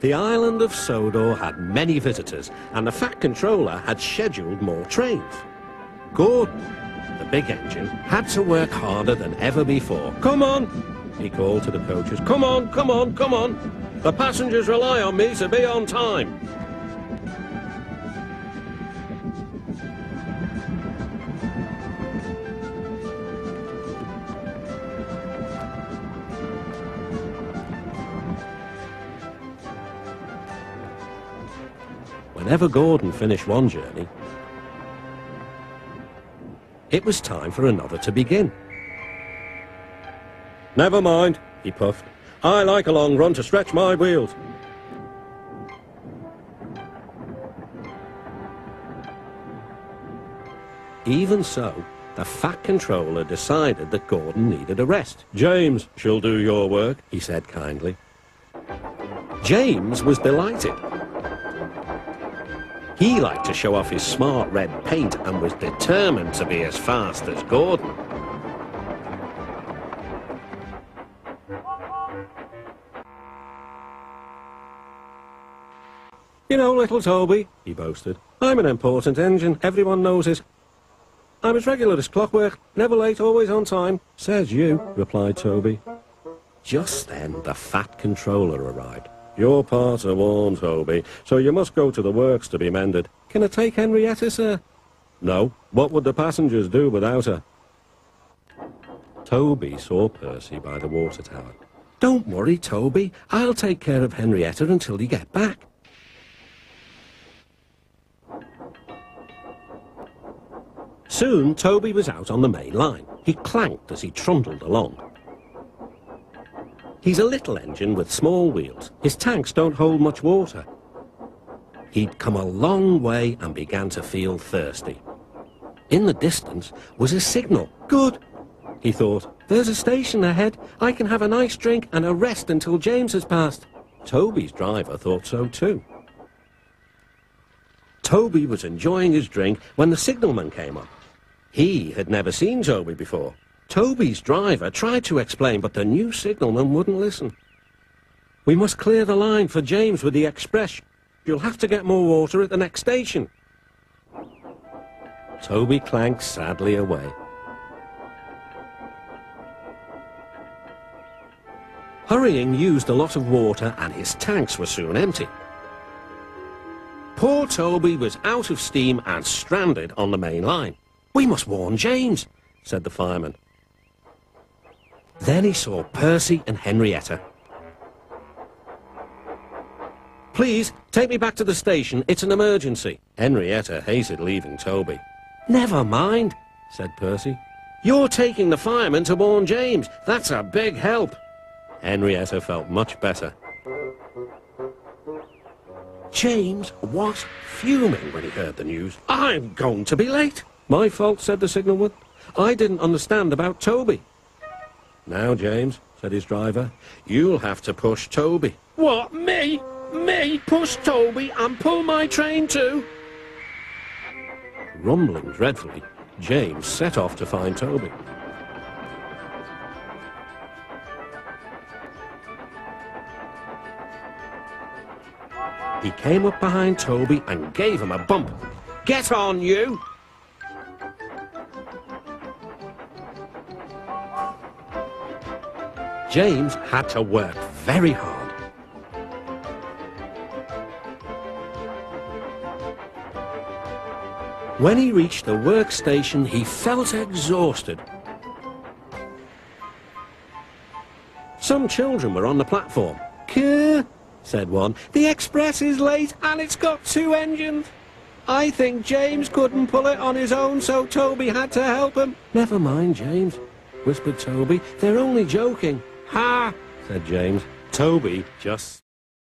The island of Sodor had many visitors, and the Fat Controller had scheduled more trains. Gordon, the big engine, had to work harder than ever before. "Come on," he called to the coaches. "Come on, come on, come on. The passengers rely on me to be on time." Whenever Gordon finished one journey, it was time for another to begin. "Never mind," he puffed. "I like a long run to stretch my wheels." Even so, the Fat Controller decided that Gordon needed a rest. "James shall do your work," he said kindly. James was delighted. He liked to show off his smart red paint and was determined to be as fast as Gordon. "You know, little Toby," he boasted, "I'm an important engine. Everyone knows it. I'm as regular as clockwork, never late, always on time." "Says you," replied Toby. Just then the Fat Controller arrived. "Your parts are worn, Toby, so you must go to the works to be mended." "Can I take Henrietta, sir?" "No. What would the passengers do without her?" Toby saw Percy by the water tower. "Don't worry, Toby. I'll take care of Henrietta until you get back." Soon Toby was out on the main line. He clanked as he trundled along. He's a little engine with small wheels. His tanks don't hold much water. He'd come a long way and began to feel thirsty. In the distance was a signal. "Good," he thought. "There's a station ahead. I can have a nice drink and a rest until James has passed." Toby's driver thought so too. Toby was enjoying his drink when the signalman came up. He had never seen Toby before. Toby's driver tried to explain, but the new signalman wouldn't listen. "We must clear the line for James with the express. You'll have to get more water at the next station." Toby clanked sadly away. Hurrying used a lot of water and his tanks were soon empty. Poor Toby was out of steam and stranded on the main line. "We must warn James," said the fireman. Then he saw Percy and Henrietta. "Please, take me back to the station. It's an emergency." Henrietta hated leaving Toby. "Never mind," said Percy. "You're taking the fireman to warn James. That's a big help." Henrietta felt much better. James was fuming when he heard the news. "I'm going to be late." "My fault," said the signalman. "I didn't understand about Toby." "Now, James," said his driver, "you'll have to push Toby." "What, me? Me push Toby and pull my train too?" Rumbling dreadfully, James set off to find Toby. He came up behind Toby and gave him a bump. "Get on, you!" James had to work very hard. When he reached the workstation, he felt exhausted. Some children were on the platform. "Kuh," said one. "The express is late and it's got 2 engines. I think James couldn't pull it on his own, so Toby had to help him." "Never mind, James," whispered Toby. "They're only joking." "Ha!" said James. Toby just